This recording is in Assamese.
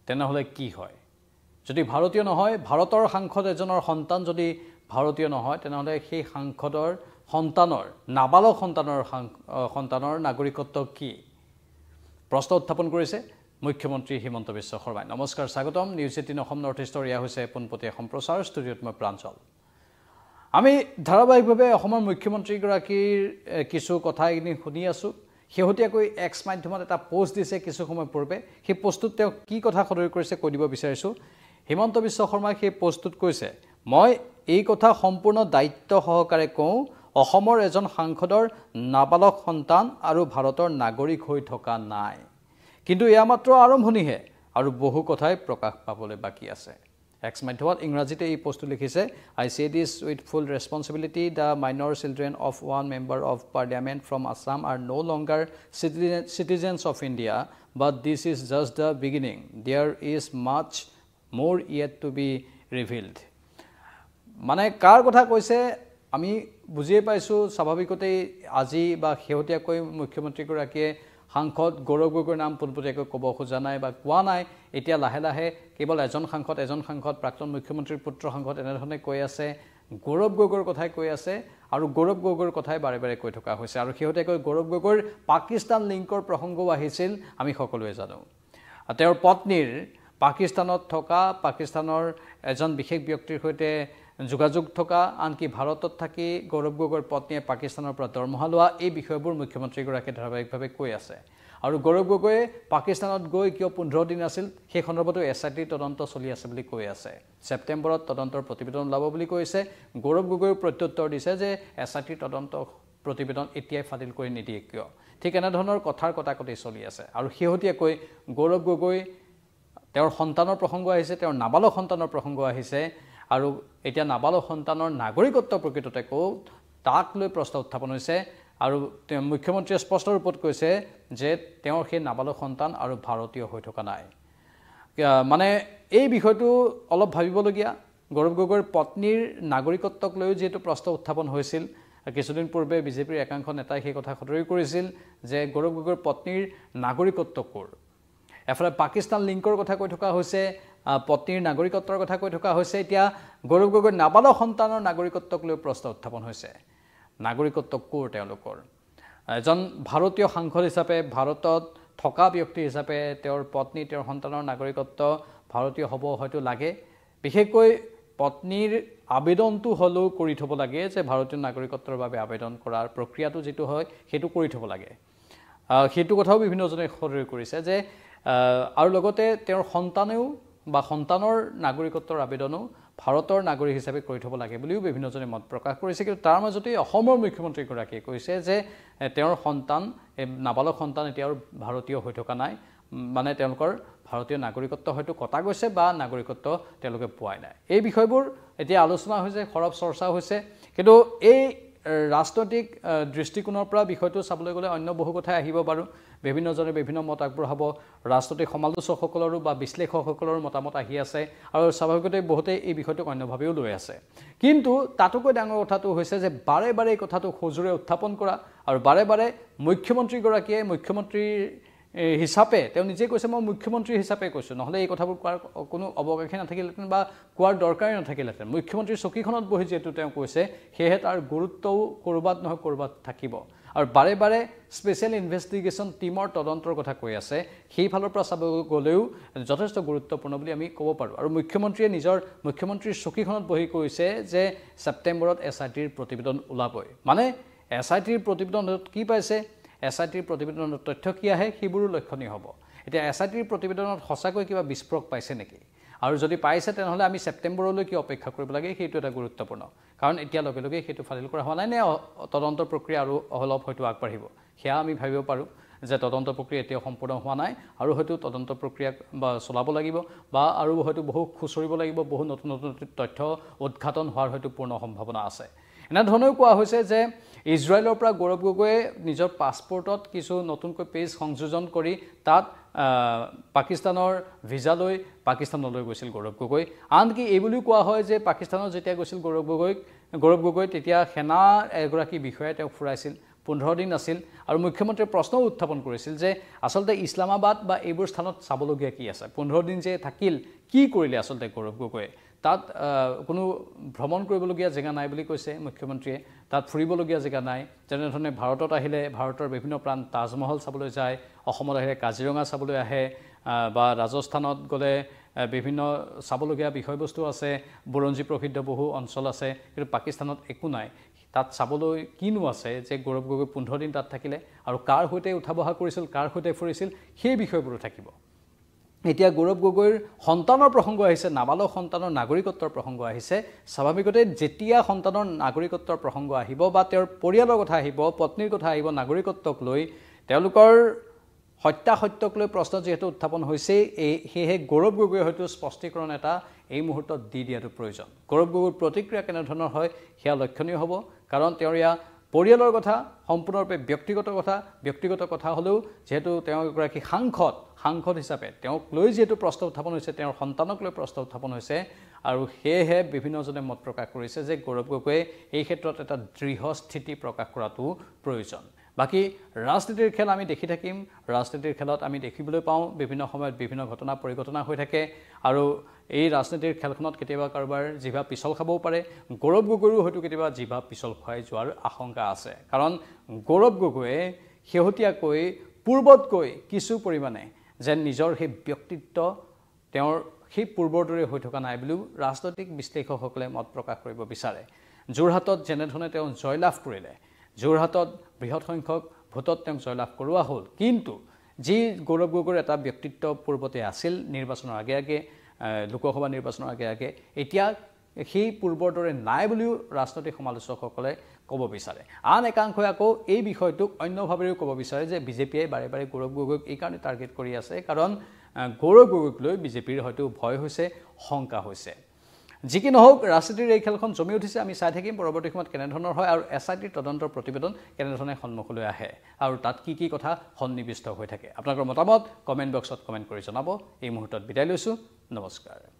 তেনেহ'লে কি হয় যদি ভাৰতীয় নহয় ভাৰতৰ সাংসদ এজনৰ সন্তান যদি ভাৰতীয় নহয় তেনেহ'লে সেই সাংসদৰ সন্তানৰ নাবালক সন্তানৰ নাগৰিকত্ব কি প্ৰশ্ন উত্থাপন কৰিছে মুখ্যমন্ত্ৰী হিমন্ত বিশ্ব শৰ্মাই নমস্কাৰ স্বাগতম নিউজ 18 অসম নৰ্থ ইষ্টৰ ইয়া হৈছে পোনপটীয়া সম্প্ৰচাৰ ষ্টুডিঅ'ত মই প্ৰাঞ্জল আমি ধাৰাবাহিকভাৱে অসমৰ মুখ্যমন্ত্ৰীগৰাকীৰ কিছু কথা শুনি আছোঁ শেহতীয়াকৈ এক্স মাধ্যমত এটা পোষ্ট দিছে কিছু সময় পূৰ্বে সেই পোষ্টটোত তেওঁ কি কথা সদৰি কৰিছে কৈ দিব বিচাৰিছোঁ হিমন্ত বিশ্ব শৰ্মাই সেই পোষ্টটোত কৈছে মই এই কথা সম্পূৰ্ণ দায়িত্ব সহকাৰে কওঁ অসমৰ এজন সাংসদৰ নাবালক সন্তান আৰু ভাৰতৰ নাগৰিক হৈ থকা নাই কিন্তু এয়া মাত্ৰ আৰম্ভণিহে আৰু বহু কথাই প্ৰকাশ পাবলৈ বাকী আছে এক্স মাধ্যমত ইংৰাজীতে এই পোষ্টটো লিখিছে I say this with full responsibility the minor children of one member of parliament from Assam are no' longer citizens of India but this is just the beginning there is much more yet to be revealed মানে কাৰ কথা কৈছে আমি বুজিয়ে পাইছোঁ স্বাভাৱিকতেই আজি বা শেহতীয়াকৈ মুখ্যমন্ত্ৰীগৰাকীয়ে সাংসদ গৌৰৱ গগৈৰ নাম পোনপটীয়াকৈ ক'ব খোজা নাই বা কোৱা নাই এতিয়া লাহে লাহে কেৱল এজন সাংসদ প্ৰাক্তন মুখ্যমন্ত্ৰীৰ পুত্ৰ সাংসদ এনেধৰণে কৈ আছে গৌৰৱ গগৈৰ কথাই কৈ আছে আৰু গৌৰৱ গগৈৰ কথাই বাৰে বাৰে কৈ থকা হৈছে আৰু শেহতীয়াকৈ গৌৰৱ গগৈৰ পাকিস্তান লিংকৰ প্ৰসংগও আহিছিল আমি সকলোৱে জানো তেওঁৰ পত্নীৰ পাকিস্তানত থকা পাকিস্তানৰ এজন বিশেষ ব্যক্তিৰ সৈতে যোগাযোগ থকা আনকি ভাৰতত থাকি গৌৰৱ গগৈৰ পত্নীয়ে পাকিস্তানৰ পৰা দৰমহা লোৱা এই বিষয়বোৰ মুখ্যমন্ত্ৰীগৰাকীয়ে ধাৰাবাহিকভাৱে কৈ আছে আৰু গৌৰৱ গগৈয়ে পাকিস্তানত গৈ কিয় 15 দিন আছিল সেই সন্দৰ্ভতো এছআইটিৰ তদন্ত চলি আছে বুলি কৈ আছে ছেপ্টেম্বৰত তদন্তৰ প্ৰতিবেদন ওলাব বুলি কৈছে গৌৰৱ গগৈয়ে প্ৰত্যুত্তৰ দিছে যে এছআইটিৰ তদন্ত প্ৰতিবেদন এতিয়াই ফাদিল কৰি নিদিয়ে কিয় ঠিক এনেধৰণৰ কথাৰ কটাকটি চলি আছে আৰু শেহতীয়াকৈ গৌৰৱ গগৈ তেওঁৰ সন্তানৰ প্ৰসংগ আহিছে তেওঁৰ নাবালক সন্তানৰ প্ৰসংগ আহিছে আৰু এতিয়া নাবালক সন্তানৰ নাগৰিকত্ব প্ৰকৃততে তাক লৈ প্ৰশ্ন উত্থাপন হৈছে আৰু মুখ্যমন্ত্ৰীয়ে স্পষ্ট ৰূপত কৈছে যে তেওঁৰ সেই নাবালক সন্তান আৰু ভাৰতীয় হৈ থকা নাই মানে এই বিষয়টো অলপ ভাবিবলগীয়া গৌৰৱ গগৈৰ পত্নীৰ নাগৰিকত্বক লৈও যিহেতু প্ৰশ্ন উত্থাপন হৈছিল কিছুদিন পূৰ্বে বিজেপিৰ একাংশ নেতাই সেই কথা সদৰি কৰিছিল যে গৌৰৱ গগৈৰ পত্নীৰ নাগৰিকত্ব ক'ৰ এফালে পাকিস্তান লিংকৰ কথা কৈ থকা হৈছে পত্নীৰ নাগৰিকত্বৰ কথা কৈ থকা হৈছে এতিয়া গৌৰৱ গগৈৰ নাবালক সন্তানৰ নাগৰিকত্বক লৈ প্ৰশ্ন উত্থাপন হৈছে নাগৰিকত্ব ক'ৰ তেওঁলোকৰ এজন ভাৰতীয় সাংসদ হিচাপে ভাৰতত থকা ব্যক্তি হিচাপে তেওঁৰ পত্নী তেওঁৰ সন্তানৰ নাগৰিকত্ব ভাৰতীয় হ'ব হয়তো লাগে বিশেষকৈ পত্নীৰ আবেদনটো হ'লেও কৰি থ'ব লাগে যে ভাৰতীয় নাগৰিকত্বৰ বাবে আবেদন কৰাৰ প্ৰক্ৰিয়াটো যিটো হয় সেইটো কৰি থ'ব লাগে সেইটো কথাও বিভিন্নজনে সদৰি কৰিছে যে আৰু লগতে তেওঁৰ সন্তানেও বা সন্তানৰ নাগৰিকত্বৰ আবেদনো ভাৰতৰ নাগৰিক হিচাপে কৰি থ'ব লাগে বুলিও বিভিন্নজনে মত প্ৰকাশ কৰিছে কিন্তু তাৰ মাজতে অসমৰ মুখ্যমন্ত্ৰীগৰাকীয়ে কৈছে যে তেওঁৰ সন্তান নাবালক সন্তান এতিয়াও ভাৰতীয় হৈ থকা নাই মানে তেওঁলোকৰ ভাৰতীয় নাগৰিকত্ব হয়তো কটা গৈছে বা নাগৰিকত্ব তেওঁলোকে পোৱাই নাই এই বিষয়বোৰ এতিয়া আলোচনা হৈছে খৰব চৰ্চা হৈছে কিন্তু এই ৰাজনৈতিক দৃষ্টিকোণৰ পৰা বিষয়টো চাবলৈ গ'লে অন্য বহু কথাই আহিব বাৰু বিভিন্নজনে বিভিন্ন মত আগবঢ়াব ৰাজনৈতিক সমালোচকসকলৰো বা বিশ্লেষকসকলৰ মতামত আহি আছে আৰু স্বাভাৱিকতে বহুতে এই বিষয়টোক অন্যভাৱেও লৈ আছে কিন্তু তাতোকৈ ডাঙৰ কথাটো হৈছে যে বাৰে বাৰে এই কথাটো সজোৰে উত্থাপন কৰা আৰু বাৰে বাৰে মুখ্যমন্ত্ৰীগৰাকীয়ে মুখ্যমন্ত্ৰী হিচাপে তেওঁ নিজে কৈছে মই মুখ্যমন্ত্ৰী হিচাপে কৈছোঁ নহ'লে এই কথাবোৰ কোৱাৰ কোনো অৱকাশে নাথাকিলেহেঁতেন বা কোৱাৰ দৰকাৰেই নাথাকিলেহেঁতেন মুখ্যমন্ত্ৰীৰ চকীখনত বহি যিহেতু তেওঁ কৈছে সেয়েহে তাৰ গুৰুত্বও ক'ৰবাত নহয় ক'ৰবাত থাকিব আৰু বাৰে বাৰে স্পেচিয়েল ইনভেষ্টিগেশ্যন টীমৰ তদন্তৰ কথা কৈ আছে সেইফালৰ পৰা চাব গ'লেও যথেষ্ট গুৰুত্বপূৰ্ণ বুলি আমি ক'ব পাৰোঁ আৰু মুখ্যমন্ত্ৰীয়ে নিজৰ মুখ্যমন্ত্ৰীৰ চকীখনত বহি কৈছে যে ছেপ্টেম্বৰত এছআইটিৰ প্ৰতিবেদন ওলাবই মানে এছআইটিৰ প্ৰতিবেদনত কি পাইছে এছআইটিৰ প্ৰতিবেদনত তথ্য কি আহে সেইবোৰো লক্ষণীয় হ'ব এতিয়া এছআইটিৰ প্ৰতিবেদনত সঁচাকৈ কিবা বিস্ফোৰক পাইছে নেকি আৰু যদি পাইছে তেনেহ'লে আমি ছেপ্টেম্বৰলৈ কি অপেক্ষা কৰিব লাগে সেইটো এটা গুৰুত্বপূৰ্ণ কাৰণ এতিয়া লগে লগে সেইটো ফাদিল কৰা হোৱা নাই নে তদন্ত প্ৰক্ৰিয়া আৰু অলপ হয়তো আগবাঢ়িব সেয়া আমি ভাবিব পাৰোঁ যে তদন্ত প্ৰক্ৰিয়া এতিয়াও সম্পূৰ্ণ হোৱা নাই আৰু হয়তো তদন্ত প্ৰক্ৰিয়া বা চলাব লাগিব বা আৰু হয়তো বহু খুচৰিব লাগিব বহু নতুন নতুন তথ্য উদ্ঘাটন হোৱাৰ হয়তো পূৰ্ণ সম্ভাৱনা আছে এনেধৰণেও কোৱা হৈছে যে ইজৰাইলৰ পৰা গৌৰৱ গগৈয়ে নিজৰ পাছপৰ্টত কিছু নতুনকৈ পেজ সংযোজন কৰি তাত পাকিস্তানৰ ভিজা লৈ পাকিস্তানলৈ গৈছিল গৌৰৱ গগৈ আনকি এই বুলিও কোৱা হয় যে পাকিস্তানত যেতিয়া গৈছিল গৌৰৱ গগৈ তেতিয়া সেনা এগৰাকী বিষয়াই তেওঁক ফুৰাইছিল 15 দিন আছিল আৰু মুখ্যমন্ত্ৰীয়ে প্ৰশ্নও উত্থাপন কৰিছিল যে আচলতে ইছলামাবাদ বা এইবোৰ স্থানত চাবলগীয়া কি আছে 15 দিন যে থাকিল কি কৰিলে আচলতে গৌৰৱ গগৈয়ে তাত কোনো ভ্ৰমণ কৰিবলগীয়া জেগা নাই বুলি কৈছে মুখ্যমন্ত্ৰীয়ে তাত ফুৰিবলগীয়া জেগা নাই যেনেধৰণে ভাৰতত আহিলে ভাৰতৰ বিভিন্ন প্ৰাণ তাজমহল চাবলৈ যায় অসমত আহিলে কাজিৰঙা চাবলৈ আহে বা ৰাজস্থানত গ'লে বিভিন্ন চাবলগীয়া বিষয়বস্তু আছে বুৰঞ্জী প্ৰসিদ্ধ বহু অঞ্চল আছে কিন্তু পাকিস্তানত একো নাই তাত চাবলৈ কিনো আছে যে গৌৰৱ গগৈ 15 দিন তাত থাকিলে আৰু কাৰ সৈতে উঠা বহা কৰিছিল কাৰ সৈতে ফুৰিছিল সেই বিষয়বোৰো থাকিব এতিয়া গৌৰৱ গগৈৰ সন্তানৰ প্ৰসংগ আহিছে নাবালক সন্তানৰ নাগৰিকত্বৰ প্ৰসংগ আহিছে স্বাভাৱিকতে যেতিয়া সন্তানৰ নাগৰিকত্বৰ প্ৰসংগ আহিব বা তেওঁৰ পৰিয়ালৰ কথা আহিব পত্নীৰ কথা আহিব নাগৰিকত্বক লৈ তেওঁলোকৰ সত্যাসত্যক লৈ প্ৰশ্ন যেহেতু উত্থাপন হৈছে সেয়েহে গৌৰৱ গগৈৰ হয়তো স্পষ্টীকৰণ এটা এই মুহূৰ্তত দি দিয়াটো প্ৰয়োজন গৌৰৱ গগৈৰ প্ৰতিক্ৰিয়া কেনেধৰণৰ হয় সেয়া লক্ষণীয় হ'ব কাৰণ তেওঁৰ ইয়া পৰিয়ালৰ কথা সম্পূৰ্ণৰূপে ব্যক্তিগত কথা হ'লেও যেহেতু তেওঁ এগৰাকী সাংসদ হিচাপে তেওঁক লৈ যেহেতু প্ৰশ্ন উত্থাপন হৈছে তেওঁৰ সন্তানক লৈ প্ৰশ্ন উত্থাপন হৈছে আৰু সেয়েহে বিভিন্নজনে মত প্ৰকাশ কৰিছে যে গৌৰৱ গগৈয়ে এই ক্ষেত্ৰত এটা দৃঢ় স্থিতি প্ৰকাশ কৰাটো প্ৰয়োজন বাকি ৰাজনীতিৰ খেল আমি দেখি থাকিম ৰাজনীতিৰ খেলত আমি দেখিবলৈ পাওঁ বিভিন্ন সময়ত বিভিন্ন ঘটনা পৰিঘটনা হৈ থাকে আৰু এই ৰাজনীতিৰ খেলখনত কেতিয়াবা কাৰোবাৰ জিভা পিছল খাবও পাৰে গৌৰৱ গগৈৰো হয়তো কেতিয়াবা জিভা পিছল খুৱাই যোৱাৰ আশংকা আছে কাৰণ গৌৰৱ গগৈয়ে শেহতীয়াকৈ পূৰ্বতকৈ কিছু পৰিমাণে যেন নিজৰ সেই ব্যক্তিত্ব তেওঁৰ সেই পূৰ্বৰ দৰে হৈ থকা নাই বুলিও ৰাজনৈতিক বিশ্লেষকসকলে মত প্ৰকাশ কৰিব বিচাৰে যোৰহাটত যেনেধৰণে তেওঁ জয়লাভ কৰিলে যোৰহাটত বৃহৎ সংখ্যক ভোটত তেওঁক জয়লাভ কৰোৱা হ'ল কিন্তু যি গৌৰৱ গগৈৰ এটা ব্যক্তিত্ব পূৰ্বতে আছিল নিৰ্বাচনৰ আগে লোকসভা নিৰ্বাচনৰ আগে এতিয়া সেই পূৰ্বৰ দৰে নাই বুলিও ৰাজনৈতিক সমালোচকসকলে ক'ব বিচাৰে আন একাংশই আকৌ এই বিষয়টোক অন্যভাৱেও ক'ব বিচাৰে যে বিজেপিয়ে বাৰে বাৰে গৌৰৱ গগৈক এই কাৰণে টাৰ্গেট কৰি আছে কাৰণ গৌৰৱ গগৈক লৈ বিজেপিৰ হয়তো ভয় হৈছে শংকা হৈছে যি কি নহওক ৰাজনীতিৰ এই খেলখন জমি উঠিছে আমি চাই থাকিম পৰৱৰ্তী সময়ত কেনেধৰণৰ হয় আৰু এছআইটিৰ তদন্তৰ প্ৰতিবেদন কেনেধৰণে সন্মুখলৈ আহে আৰু তাত কি কথা সন্নিৱিষ্ট হৈ থাকে আপোনালোকৰ মতামত কমেণ্ট বক্সত কমেণ্ট কৰি জনাব এই মুহূৰ্তত বিদায় লৈছোঁ নমস্কাৰ